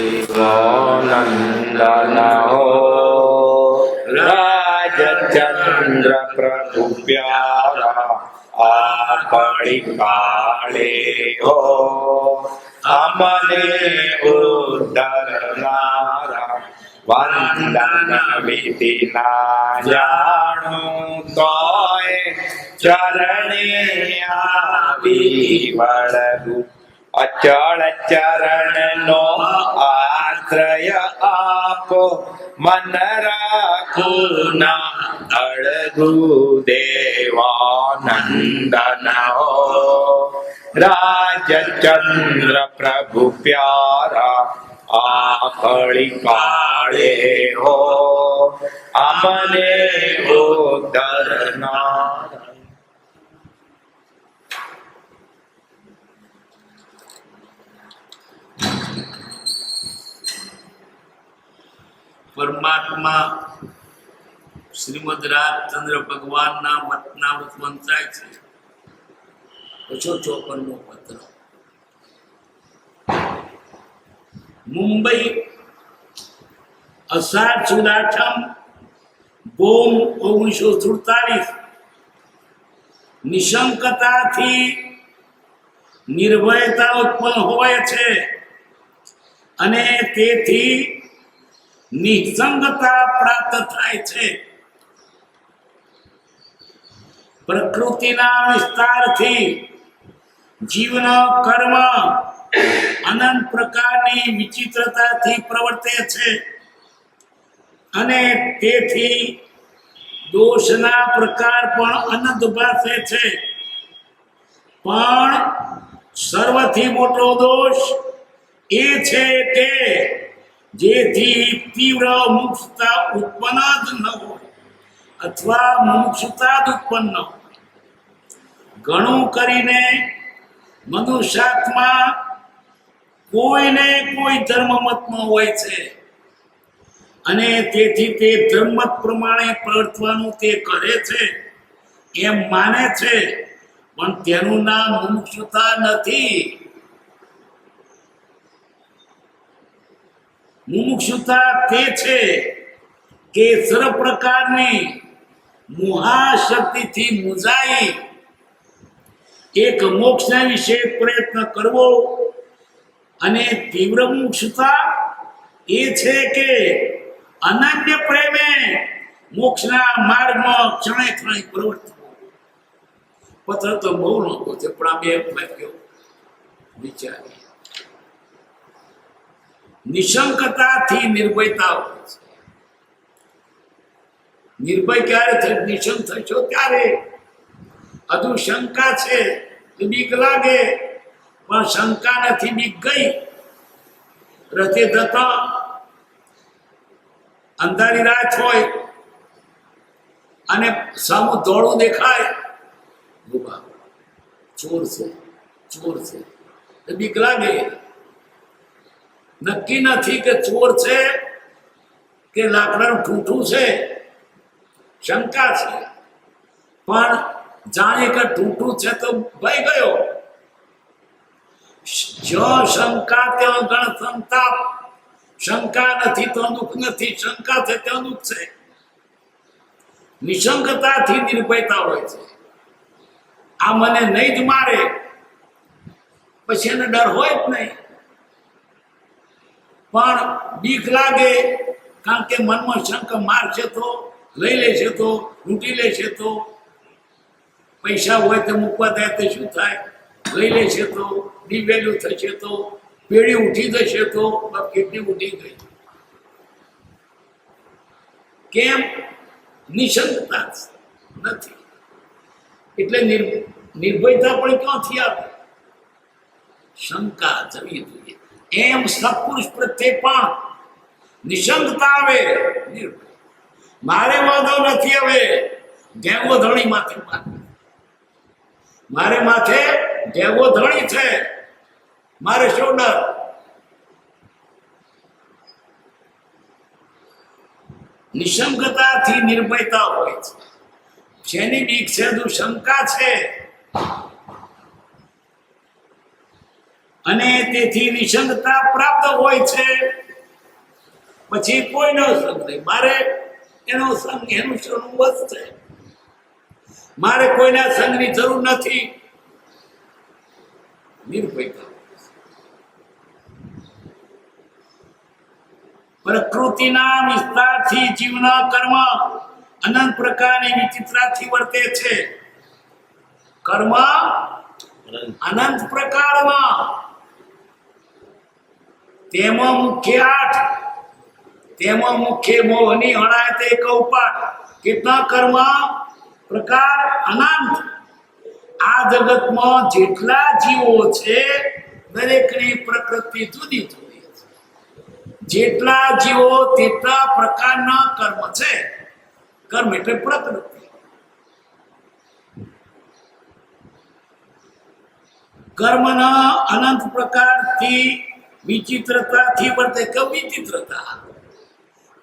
नंदन हो राजचंद्र प्रभु प्यारा आपड़ी काले हो अमने उद्धरनारा वंदन विधि ना जाणु तोय चरणे आवी वळगु अचल चरण नो आश्रय आपो मन राखो ना अड़गु देवानंदन हो राजचंद्र प्रभु प्यारा आपड़ी काले हो अमने उद्धरना। परमात्मा श्रीमद राजचंद्र भगवान ना वचनामृत वंचाय छे 254 पत्र। मुंबई अषाढ़ सुद आठम बोम 1947 निशंकता थी निर्भयता उत्पन्न होय छे अने तेथी निसंगता प्राप्त थाय छे। प्रकृतिना विस्तार थी जीवन कर्म अनंत प्रकारनी विचित्रता थी प्रवर्ते छे अने तेथी दोषना प्रकार पण अनंत भासे छे। पण सर्वथी मोटो दोष ए छे के जेथी तीव्र मुमुक्षुता उत्पन्न ज न हो अथवा मुमुक्षुता उत्पन्न हो। घणु करीने मनुष्यात्मा कोई ने कोई धर्म मत में होय छे अने तेथी ते धर्म प्रमाणे प्रवर्तवानुं ते करे छे एम माने छे पण तेनुं नाम मुमुक्षुता नथी। मुमुक्षुता ते छे के सर्व प्रकारनी मोहाशक्ति थी मुजाई एक मोक्ष विषे प्रयत्न करवो अने तीव्र मुमुक्षुता ए छे के अनन्य प्रेमे मोक्षना मार्ग में क्षणे क्षणे प्रवर्तवो। पत्र तो बहु लंबो छे पण आ बे वाक्यो विचारी। निशंकता थी निर्भयता हो। निर्भय क्यारे थे निशंक थशो त्यारे अधु शंका छे तो बीक लागे पण शंका नथी बीक गई। रथे जता अंधारी रात होय अने सामु धोळुं देखाय गुबा चोर छे तो बीक लागे। नक्की नहीं कि चोर है कि लाकड़ा ठूठू है शंका है पण जाने के ठूठू है तो भय गयो। जो शंका त्यो गण संताप शंका नहीं तो दुख नहीं शंका है तो दुख है। निशंकता थी निर्भयता होय छे। आ मने नहीं ज मारे पछी एने डर होय ज नहीं पण बीक लागे कारण के मन में शंक मारशे तो लई लेशे तो लूटी लेशे तो पैसा होय तो मूकवा दे तो शुं थाय लई लेशे तो डिवेल्यू थशे तो पेढ़ी उठी जशे तो किडनी उठी गई केम निशंकता नथी એટલે निर्भयता पण क्यांथी आवे शंका जवी जोईए। एम सत्पुरुष प्रत्ये पण निशंकता आवे निर्भय मारे वादो नथी हवे देवो धणी माथे मारे माथे देवो धणी छे मारे शो डर। निशंकता थी निर्भयता होय छे। जेनी बीक छे दु शंका छे અને તેથી નિસંગતા પ્રાપ્ત હોય છે. પછી કોઈનો સંગ નહીં, મારે એનો સંગ એનું શરણું બસ છે, મારે કોઈના સંગની જરૂર નથી. નિર્ભયતા. પ્રકૃતિના વિસ્તારથી જીવના કર્મ અનંત પ્રકારની વિચિત્રાથી વર્તે છે. કર્મ અનંત પ્રકારમાં, તેમાં મુખ્ય 8, તેમાં મુખ્ય મોહની હણાય તે કૌપાટ. કેટલા કર્મ પ્રકાર? અનંત. આ જગતમાં જેટલા જીવો છે દરેકની પ્રકૃતિ જુદી જુદી છે. જેટલા જીવો તેટલા પ્રકારના કર્મ છે. કર્મ એટલે પ્રકૃતિ. કર્મના અનંત પ્રકારથી વિચિત્રતાથી વર્તે. કે વિચિત્રતા,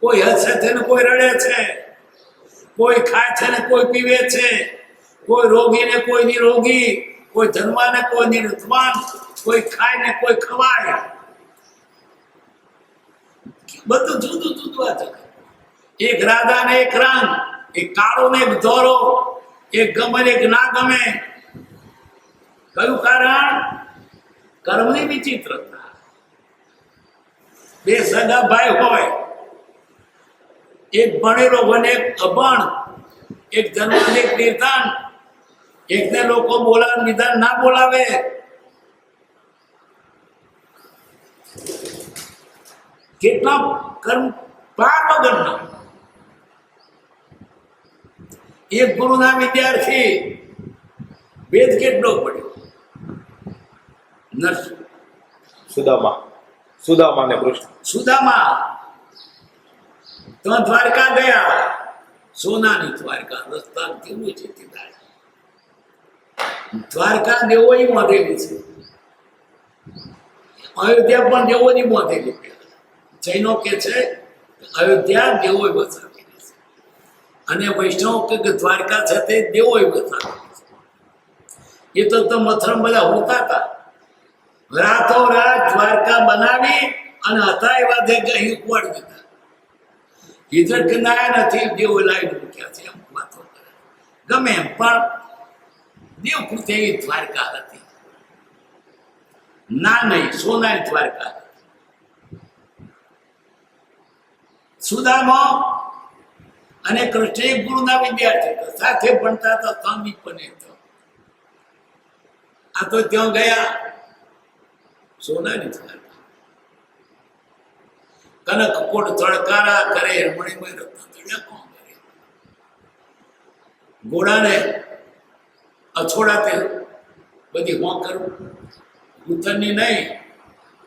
કોઈ હસે છે ને કોઈ રડે છે, કોઈ ખાય છે ને કોઈ પીવે છે, કોઈ રોગી ને કોઈ નિરોગી, કોઈ ધનવાન ને કોઈ નિર્ધવાન, કોઈ ખાય ને કોઈ ખવાય. બધું જુદું જુદું આ જગત. એક રાધા ને એક રામ, એક કાળો ને એક ધોળો, એક ગમે ને એક ના ગમે. કયું કારણ? કર્મની વિચિત્રતા. બે સગા ભાઈ હોય, એક ભણેલો અને એક અભણ, એક ધનવાન એક નિર્ધન, એકને લોકો બોલાવે નિધન ના બોલાવે. કેટલા કર્મ પાર વગરના. એક ગુરુના વિદ્યાર્થી વેદ કેટલો પડ્યો? નરસ સુદામા ને કૃષ્ણ. સુદામા તો દ્વારકા ગયા, સોનાની દ્વારકા, રસ્તા કેવું છે તે દાડે. દ્વારકા દેવોની મોઢેલી છે, અયોધ્યા પણ દેવોની મોઢેલી. જૈનો કે છે અયોધ્યા દેવોએ વસાવેલી છે, અને વૈષ્ણવ કે દ્વારકા છે તે દેવોએ વસાવેલી છે. એ તો મથુરા બધા હોતા હતા, રાતો રાત દ્વારકા બનાવી અને હતા એવા જગ્યા ઉપાડી દીધા. હિજરત કરનારા નથી, દેવો લાવી મૂક્યા છે એમ વાતો કરે. ગમે એમ પણ દેવકૃતિ એવી દ્વારકા હતી. ના નહીં, સોનાની દ્વારકા હતી. સુદામા અને કૃષ્ણ એક ગુરુના વિદ્યાર્થી હતા, સાથે ભણતા હતા. સ્વામી પણ આ તો ત્યાં ગયા સોનાની દ્વારકા. કનક કોટ તડકારા કરે, મણિમય રત્ન તળિયા કોણ કરે. ઘોડાને અછોડાતે બધી હોં કરું, ઉત્તરની નહીં,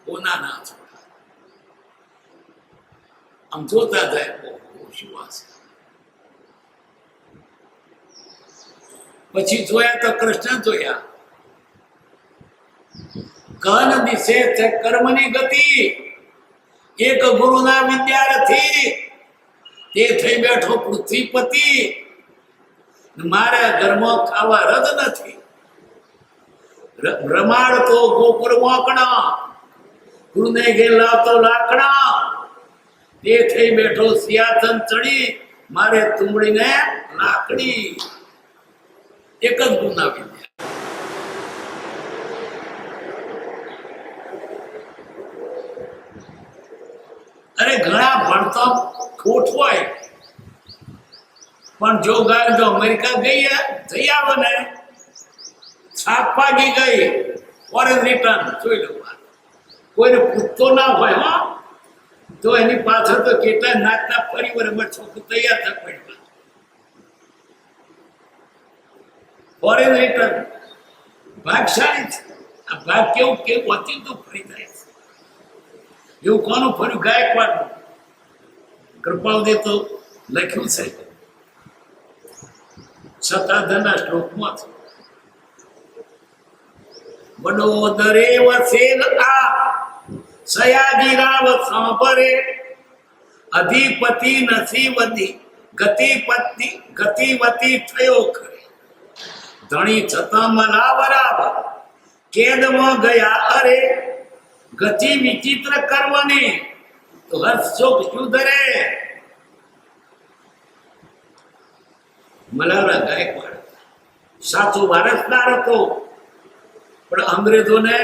ઓનાના અછોડા. આમ જોતા જાય શું વાસ. પછી જોયા તો કૃષ્ણ જોયા. કન દિશે છે કર્મની ગતિ. એક ગુરુના વિદ્યાર્થી તે થઈ બેઠો પૃથ્વીપતિ. મારા ઘરમાં ખાવા રદ નથી. રમાડ તો ગોકુળ મોકણા, ગુરુને ઘેર લાવતો લાકડા. તે થઈ બેઠો સિંહાસન ચડી, મારે તુંબડીને લાકડી. એક જ ગુરુના વિદ્યા. અરે ઘણા ભણતો ખોટ હોય, પણ જો ગાય જો અમેરિકા જઈ આવે ને, છાપ પાકી ગઈ, ફોરેન રિટર્ન જોઈ લો. કોઈને પૂછતો ના હોય હો, તો એની પાછળ તો કેટલા નાચના પરિવારમાં છોકરું તૈયાર થવા પડ્યું. ફોરેન રિટર્ન ભાગશાળી છે. આ ભાગ કેવું અતિતું ફરી જાય છે. એવું કોનું ફર્યું? ગાયકવાડ કૃપાલદે તો લખ્યું છે સતાધરના શ્લોકમાં છે. વડોદરે વસેલ આ સયાજી રાવ સાંભરે, અધિપતિ નસીવતી ગતિવતી થયો ખરે. ધણી છતાં મલા બરાબર, કેદમાં ગયા અરે ગતિ વિચિત્ર કર્મની. તો હર્ષ શોક શું ધરે? મલાવડા ગાયકવાડ સાચો વારસદાર હતો, પણ અંગ્રેજોને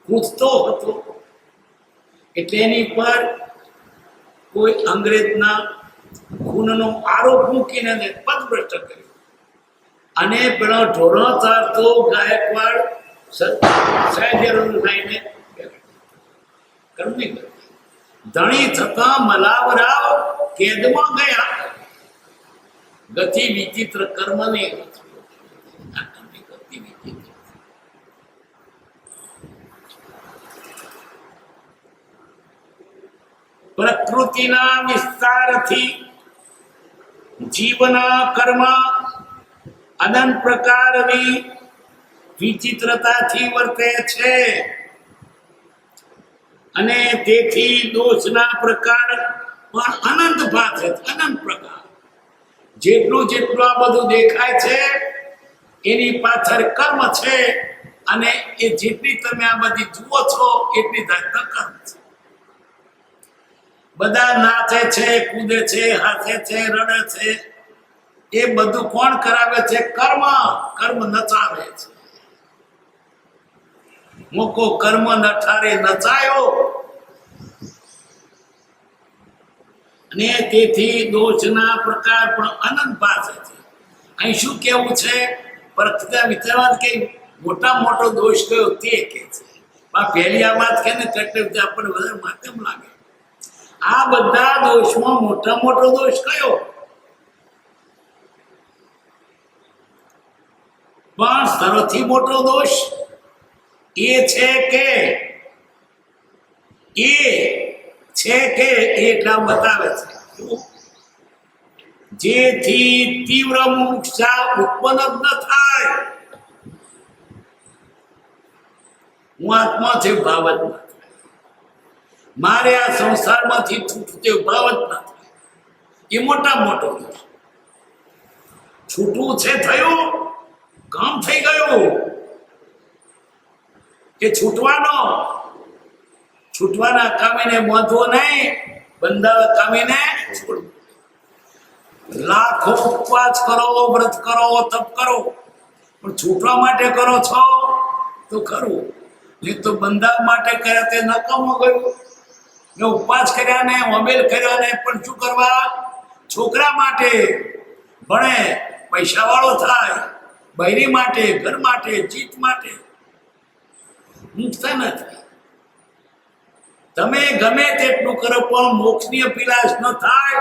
પૂછતો હતો એટલે એની પર કોઈ અંગ્રેજના ખૂનનો આરોપ મૂકીને એને પદભ્રષ્ટ કર્યો. અને પેલો ઢોરણોત્સાર તો ગાયકવાડ લઈને કરમી ધણી થતા મલાવરાવ કેદમાં ગયા ગતિ વિચિત્ર કર્મને. પ્રકૃતિના વિસ્તારથી જીવના કર્મ અનંત પ્રકારની વિચિત્રતાથી વર્તે છે, અને તેથી દોષના પ્રકાર પણ અનંત ભાષે છે. અનંત પ્રકાર જેટલું આ બધું દેખાય છે એની પાછળ કર્મ છે, અને એ જેટલી તમે આ બધી જુઓ છો એટલી જાતના કર્મ છે. બધા નાચે છે, કૂદે છે, હાથે છે, રડે છે, એ બધું કોણ કરાવે છે? કર્મ. કર્મ નચાવે છે. મોકો કર્મ નઠારે નચાયો, અને તેથી દોષના પ્રકાર પણ અનંત પાસે છે. અહીં શું કેવું છે? પરખતા વિચારવા કે મોટા મોટો દોષ કયો તે કે છે. પહેલી આ વાત કે ને કેટલી આપણને વધારે માધ્યમ લાગે. આ બધા દોષમાં મોટા મોટો દોષ કયો? પણ સૌથી મોટો દોષ એ છે કે એટલા બતાવે છે જેથી તીવ્ર મુમુક્ષા ઉત્પન્ન જ ન થાય. હું આત્મા છે, ભાવ જ ન થાય. મારે આ સંસારમાંથી છૂટવું તે ભાવ જ ન થાય. એ મોટા મોટો દોષ. છૂટવું છે થયું, કામ થઈ ગયું. એ છૂટવાના કામીને બાંધવો નહીં, બંધાવા કામીને છોડવું. લાખો ઉપવાસ કરો, વ્રત કરો, તપ કરો, પણ છૂટવા માટે કરો છો તો ખરું. નહીં તો બંધાવ માટે કર્યા તે નકામો ગયું. ને ઉપવાસ કર્યા ને હોમેલ કર્યા ને પણ શું કરવા? છોકરા માટે ભણે, પૈસા વાળો થાય, બૈરી માટે, ઘર માટે, જીત માટે. મુક્ત નથી. તમે ગમે તેટલું કરો પણ મોક્ષની અભિલાષ ન થાય,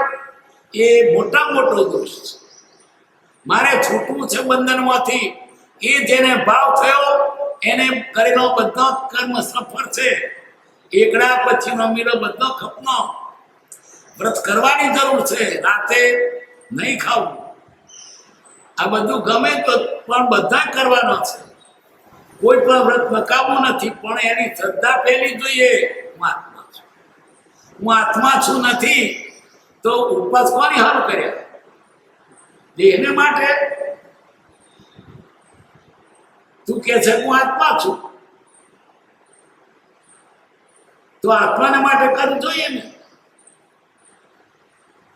એ મોટા મોટો દોષ છે. મારે છૂટવું છે બંધનમાંથી, એ જેને ભાવ થયો એને કરેલો બધો કર્મ સફળ છે. એકડા પછીનો મીરો બધો ખપનો. વ્રત કરવાની જરૂર છે, રાતે નહીં ખાવું. આ બધું ગમે તો પણ બધા કરવાનો છે. કોઈ પણ વ્રત નકામું નથી, પણ એની શ્રદ્ધા પહેલી જોઈએ. હું આત્મા છું નથી તો ઉપવાસ કોની હારું કર્યા? દેહને માટે. તું કે છે હું આત્મા છું, તો આત્માને માટે કરવું જોઈએ ને.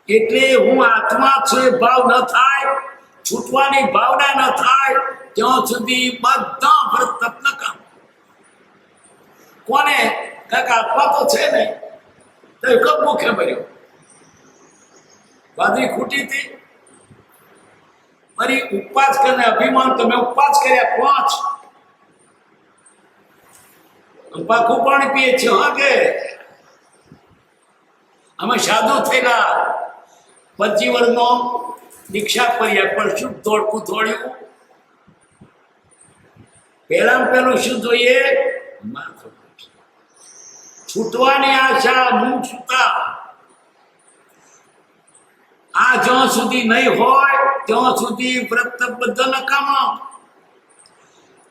એટલે હું આત્મા છું એ ભાવ ન થાય, છૂટવાની ભાવના ન થાય ત્યાં સુધી બધા વ્રત તપ નકામ. કોને કાંઈક આત્મા તો છે ને, તો કબ મુખે ભર્યો? બાદરી ખૂટી હતી. મારી ઉપવાસ કરીને અભિમાન, તમે ઉપવાસ કર્યા 5 પાકું પાણી પીએ છીએ. હા કે અમે સાધુ થયેલા 25 વર્ષનો દીક્ષા કર્યા, પણ શું દોડકું દોડ્યું? પહેલું શું જોઈએ? છૂટવાની આશા, મુક્તતા. આ જ્યાં સુધી નહીં હોય ત્યાં સુધી વ્રત બધા નકામા.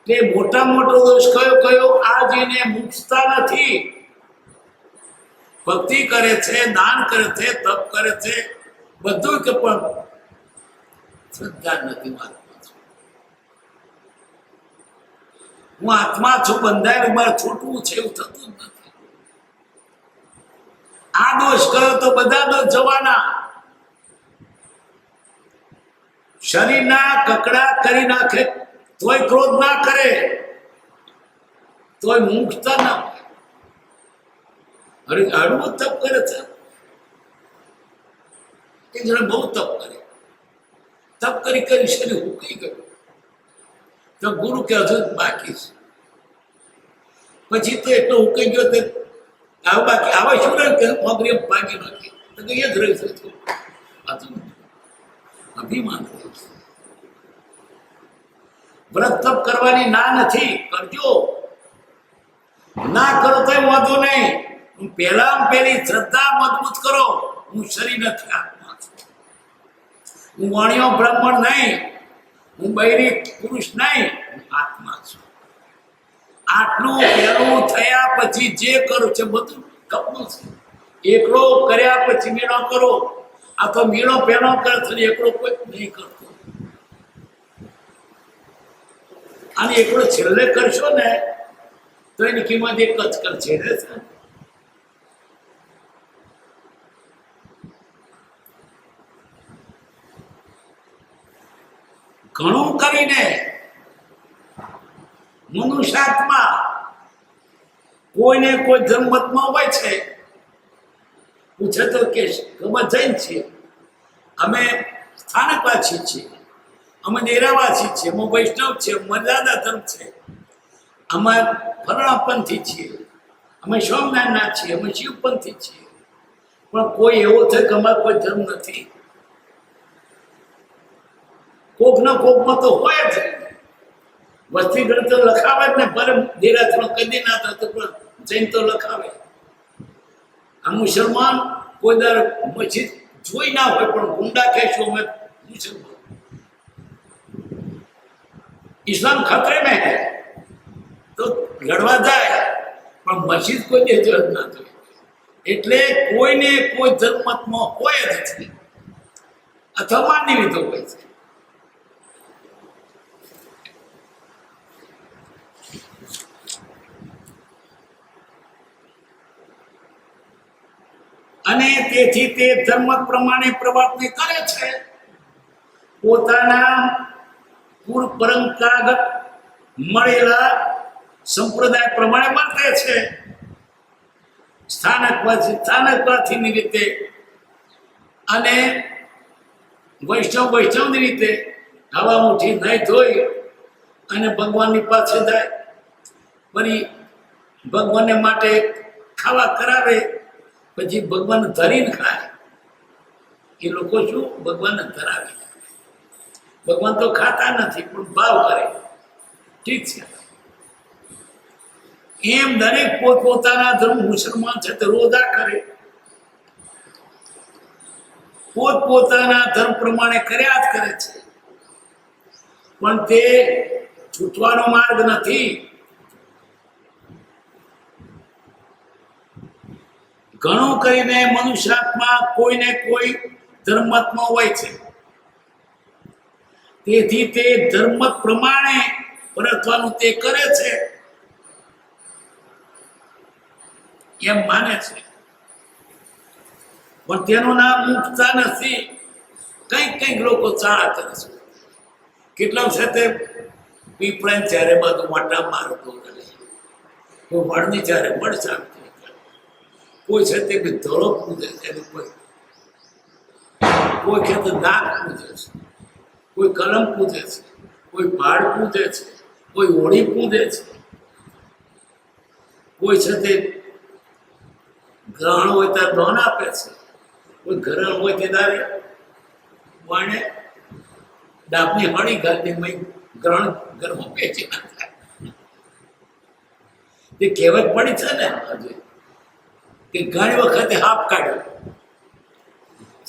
તે મોટા મોટો દોષ કયો? આ જેને મુક્તતા નથી. ભક્તિ કરે છે, દાન કરે છે, તપ કરે છે, બધું કે પણ શ્રદ્ધા નથી. હું આત્મા છું, બંધાયેલું, મારે છૂટવું છે એવું થતું જ નથી. આ દોષ કર્યો તો બધા દોષ જવાના. શરીરના કકડા કરી નાખે તોય ક્રોધ ના કરે, તોય મુક્ત ના હોય. હળવું તપ કરે છે, એક જણા બહુ તપ કરે, તપ કરી કરી શરીર ઉકળી ગયું. તો ગુરુ કે હજુ બાકી છે. પછી તો એટલો ઉકળી ગયો તે આવું બાકી આવા શું રહે કે મોગરી ભાગી નાખી તો એ જ રહી છે. અભિમાન વ્રત તપ કરવાની ના નથી, કરજો. ના કરો તો વાંધો નહીં. પહેલી શ્રદ્ધા મજબૂત કરો. હું શરીર નથી, આત્મા છું. હું વાણિયો બ્રાહ્મણ નહીં, હું બૈરી પુરુષ નહીં, હું આત્મા છું. આટલું પહેલું થયા પછી જે કરું છે બધું કપનું છે. એકલો કર્યા પછી મીણો કરો. આ તો મીણો પહેલો કરે છે, એકલો કોઈ નહીં કરતો. અને એકલો છેલ્લે કરશો ને તો એની કિંમત એક જ કરશે. ઘણું કરીને મનુષ્યાત્મા કોઈને કોઈ ધર્મમતમાં હોય છે, પૂછે તો કે અમે જૈન છીએ, અમે સ્થાનકવાસી છીએ, અમે ડેરાવાસી છીએ, અમે વૈષ્ણવ છીએ, મર્યાદા ધર્મ છે, અમે ફરણાપંથી છીએ, અમે સોમનાથના છીએ, અમે શિવપંથી છીએ. પણ કોઈ એવો છે કે અમારે કોઈ ધર્મ નથી. કોક ના કોકમાં તો હોય જ. વસ્તી ગણ તો લખાવે જ ને, ભલે દેરાસરમાં કદી ના થતો પણ જૈન તો લખાવે. આ મુસલમાન કોઈ દર મસ્જિદ જોઈ ના હોય પણ ગુંડા કહેશું અમે મુસલમાન. ઇસ્લામ ખતરે में है તો લડવા જાય પણ મસ્જિદ કોઈ દે જ ના થાય. એટલે કોઈને કોઈ ધર્મમતમાં હોય જ નથી, અથવા માની લીધો હોય છે. અને તેથી તે ધર્મ પ્રમાણે પ્રવૃત્તિ કરે છે. પોતાના પૂર્વ પરંપરાગત મળેલા સંપ્રદાય પ્રમાણે વર્તે છે. સ્થાનકવાસીની રીતે અને વૈષ્ણવની રીતે હવા મુઠી નહીં ધોઈ અને ભગવાનની પાસે જાય. ફરી ભગવાનને માટે ખાવા કરાવે, પછી ભગવાન ધરીને ખાય. એ લોકો શું ભગવાનને ધરાવે. ભગવાન તો ખાતા નથી પણ ભાવ કરે. ઠીક છે. એમ દરેક પોતપોતાના ધર્મ, મુસલમાન છે તે રોજા કરે, પોતપોતાના ધર્મ પ્રમાણે કર્યા જ કરે છે. પણ તે છૂટવાનો માર્ગ નથી. ઘણું કરીને મનુષ્યાત્મા કોઈને કોઈ ધર્મમતમાં હોય છે. તેથી તે ધર્મમત પ્રમાણે વર્તવાનું તે કરે છે એમ માને છે. પણ તેનું નામ મુક્તા નથી. કઈક લોકો ચાળા કરે છે. કેટલા છે તે પીપળાને ચારે બાજુ મોટા મારતો કરે, કોઈ વળની ચારે વળ ચાલતી, કોઈ છે તે ધોળો પૂજે છે, કોઈ છે તે નાગ પૂજે છે, કોઈ કલમ પૂજે છે, કોઈ ભાડ પૂજે છે, કોઈ હોળી પૂજે છે, કોઈ છે તે ગ્રહણ હોય ત્યારે દાન આપે છે, કોઈ ગ્રહણ હોય તે દારે વાણે ડાબની હળી ગાડી ગ્રહણ ઘરમાં પેચી ના થાય. તે કહેવત પડી છે ને હજુ કે ઘણી વખતે હાફ કાઢ્યો.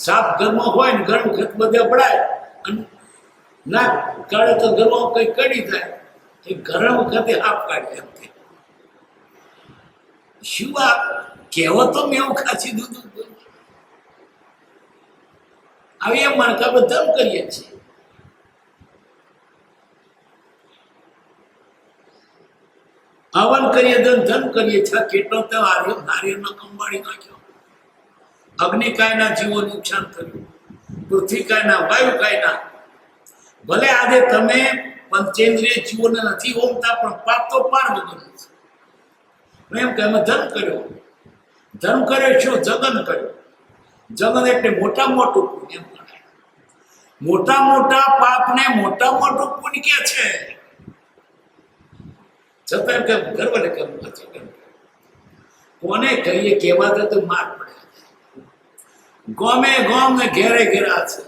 સાપ ઘરમાં હોય ને ઘણી વખત બધા પડાય અને ના કાઢે તો ઘરમાં કઈ કડી થાય. એ ઘણા વખતે હાફ કાઢે એમ કે શું આ કહેવતો મેં એવું ખાસી દીધું. આવી એમ માનકા બધા કરીએ છીએ. હવન કરીએ ધન કરીએ છતાં કેટલો તો નારિયેળનો કંબાળી નાખ્યો, અગ્નિકાયના જીવો નુકસાન કર્યું, પૃથ્વીકાયના વાયુકાયના. ભલે આજે તમે પંચેન્દ્રિય જીવોને નથી હોમતા, પણ પાપ તો પાર વગરનું છે. એમ કે અમે ધર્મ કર્યો શું? જગન કર્યો. જગન એટલે મોટા મોટું પુણ્ય એમ ગણાય. મોટા મોટા પાપને મોટા મોટું પુણ્ય કે છે. છતાં કે ગર્વ ને કરવું જગન. કોને કહીએ? કહેવા તો માર પડે. ગોમે ગોમ ને ઘેરે ઘેરા છે.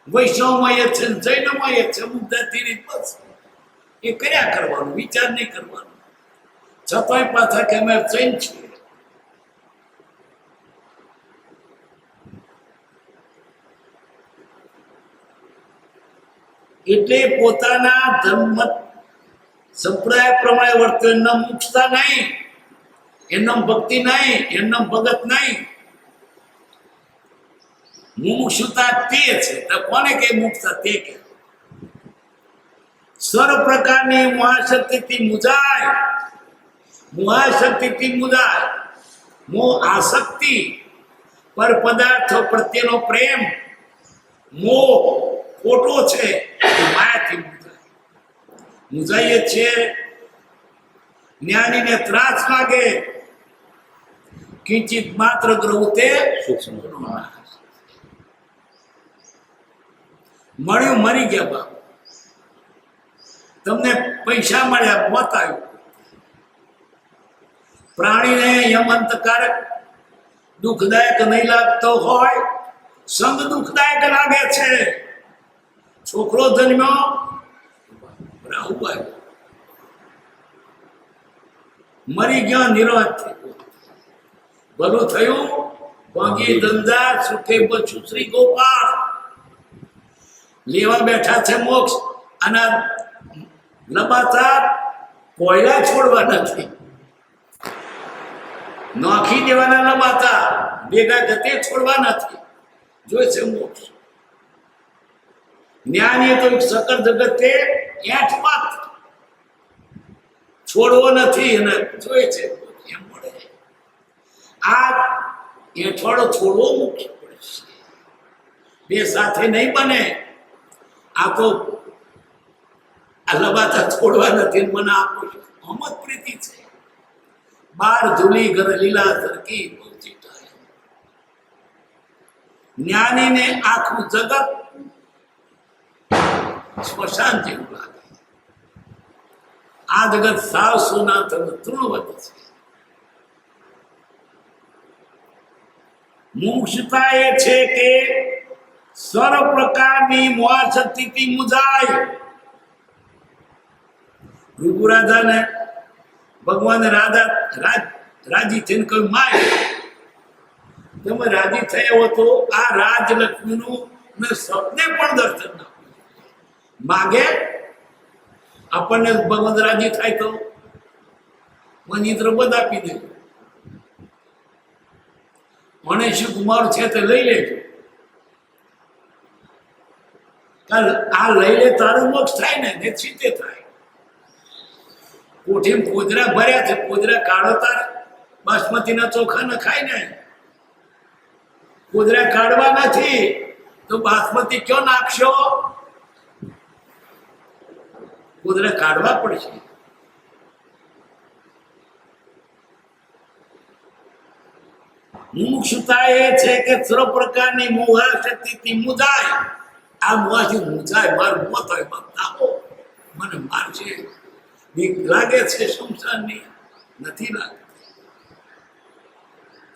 વૈષ્ણવમય છે, જૈનમય છે, મુક્તાથી બસ એ કર્યા કરવાનું, વિચાર નહીં કરવાનો. છતાંય પાછા કે અમે જૈન છીએ. એટલે પોતાના ધર્મ સંપ્રદાય પ્રમાણે વર્તે. એમનો મુક્તા નહીં, એમનો ભક્તિ નહીં, એમનો ભગત નહીં. મુમુક્ષુતા તે છે. તો કોને કે મુક્તા? તે કે સર્વ પ્રકારની મહાશક્તિથી મુજાય. મહાશક્તિથી મુજાય. મોહ આસક્તિ પર પદાર્થો પ્રત્યેનો પ્રેમ, મોહ ખોટો છે, માયાથી મુજાય. મુજાઈએ છીએ. જ્ઞાનીને ત્રાસ લાગે, કિંચિત માત્ર ગ્રહુતે મળ્યું મરી ગયા બાપ. તમને પૈસા મળ્યા, મોત આવ્યું. પ્રાણીને યમંતકારક દુઃખદાયક નહીં લાગતો હોય, સંગ દુઃખદાયક લાગે છે. છોકરો જન્મ્યો, મરી ગયો, નિરોધ થઈ ગયો. ભલું થયું, ભાગી ધંધા સુખે બચું શ્રી ગોપાલ. લેવા બેઠા છે મોક્ષ, અને લબાતાર કોયલા છોડવા નથી, નોખી દેવાના લબાતા ભેગા ગતે છોડવા નથી. જોઈ છે મોક્ષ. જ્ઞાની તો સકર જગતે એઠ વાત છોડવો નથી, અને જોઈ છે એમ મળે. આ એઠવાડો છોડવો મુખ્ય પડે છે. બે સાથે નહીં બને. આ તો આ લબાતા છોડવા નથી, મને આપો છો અમત પ્રીતિ છે. બાર ધૂલી ઘર લીલા સરકી જ્ઞાનીને આખું જગત સ્મશાન જેવું લાગે. આ જગત સાવ સોના તૃણવત છે. મુમુક્ષુતા એ છે કે સર્વ પ્રકારની મોહાશક્તિથી મુજાય. ભૃગુ રાજાને ભગવાન રાજી થઈને કહ્યું, માય તમે રાજી થયો હતો, આ રાજલક્ષ્મીનું ને સપને પણ દર્શન ના માગે. આપણને ભગવાન રાજી થાય તો મનિત્ર બધ આપી દે. મને શું કુમાર છે તે લઈ લેજો. આ લઈ લે તારું મોક્ષ થાય ને, સીતે થાય. કોઠી પોદરા ભર્યા છે, પોદરા કાઢો તાર બાસમતીના ચોખા ન ખાય ને. પોદરા કાઢવા નથી તો બાસમતી ક્યાં નાખશો? પોદરા કાઢવા પડશે. મુમુક્ષુતા એ છે કે સર્વ પ્રકારની મોહાશક્તિથી મુજાય. આ મોહાથી મુજાય, મારું મોત હોય, આપો મને મારશે. બીક લાગે છે સંસારની? નથી લાગતી.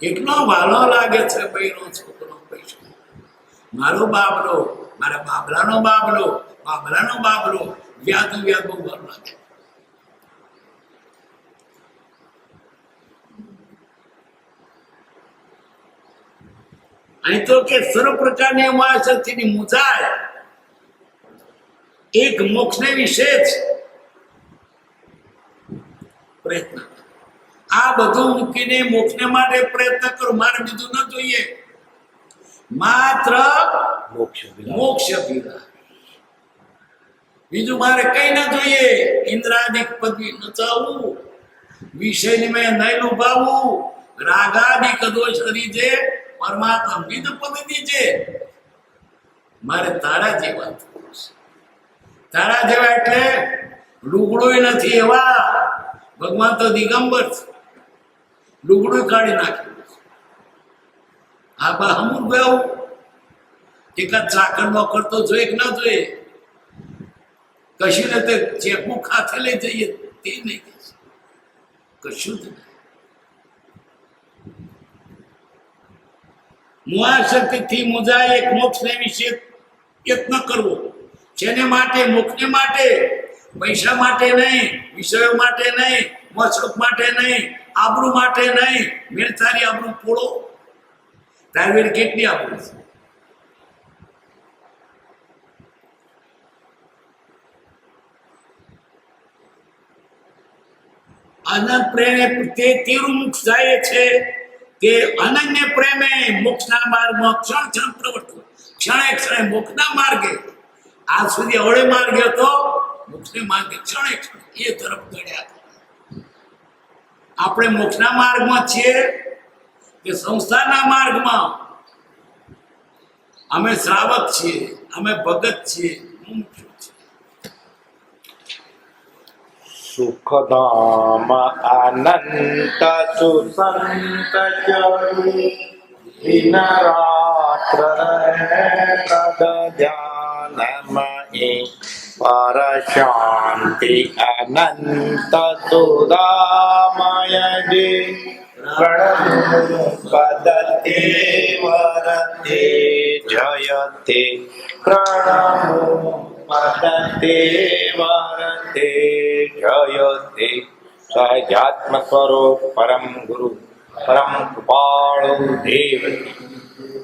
એકનો વાલો લાગે છે ભાઈનો છોકરો પૈસો. મારો બાબલો, મારા બાબલાનો બાબલો, બાબલાનો બાબલો, વ્યાજ બહુ વાર લાગે. અહીં તો કે સર્વ પ્રકારની મહાશક્તિની મુજાય. એક મોક્ષને વિશે જ પ્રયત્ન. આ બધું મૂકીને મોક્ષને માટે પ્રયત્ન કરો. મારે બીજું ન જોઈએ, માત્ર મોક્ષ અભિલાષ. બીજું મારે કઈ ના જોઈએ. ઇન્દ્રાદિક પદવી નચાવવું, વિષયની મેં નહીં લુભાવવું, રાગાદિક દોષ હરીજે પરમાત્મા વિદ પદવી છે. મારે તારા જેવા થવું છે. તારા જેવા એટલે લુગડું નથી એવા. ભગવાન તો દિગંબર છે, લુગડું કાઢી નાખ્યું. આ બા હમું ગયું એકાદ ચાકર નોકર તો જોઈએ કે ના જોઈએ? કશું ને તે ચેકબુક હાથે લઈ જઈએ તે નહીં, કશું જ નહીં. મુઆશક્તિથી મુજાય એક મોક્ષને વિશે યત્ન કરવો. જેને માટે? મોક્ષને માટે, પૈસા માટે નહીં, વિષયો માટે નહીં, મશોક માટે નહીં, આબરૂ માટે નહીં. મેં તારી આબરૂ પોળો, તારી કેટલી આબરૂ છે? અનંત પ્રેમે તે તીરું મુક્ષ જાય છે કે અનન્ય પ્રેમે મોક્ષના માર્ગમાં ક્ષણ ક્ષણ પ્રવર્તવું. ક્ષણે ક્ષણે મોક્ષના માર્ગે, આજ સુધી અવળે માર્ગે હતો, મોક્ષને માર્ગે ક્ષણે ક્ષણે એ તરફ દોડ્યા. આપણે મોક્ષના માર્ગમાં છીએ કે સંસારના માર્ગમાં? અમે શ્રાવક છીએ, અમે ભગત છીએ. સુખધામ અનંત સુસંત દિનરાત્ર તદ ધ્યાનમયી પર શાંતિ અનંત સુદામય જે પદતે વરતે જયતે પ્રણમો પદતે વરતે જયતે. સહજાત્મ સ્વરૂપ પરમ ગુરુ પરમ કૃપાળુ દેવ.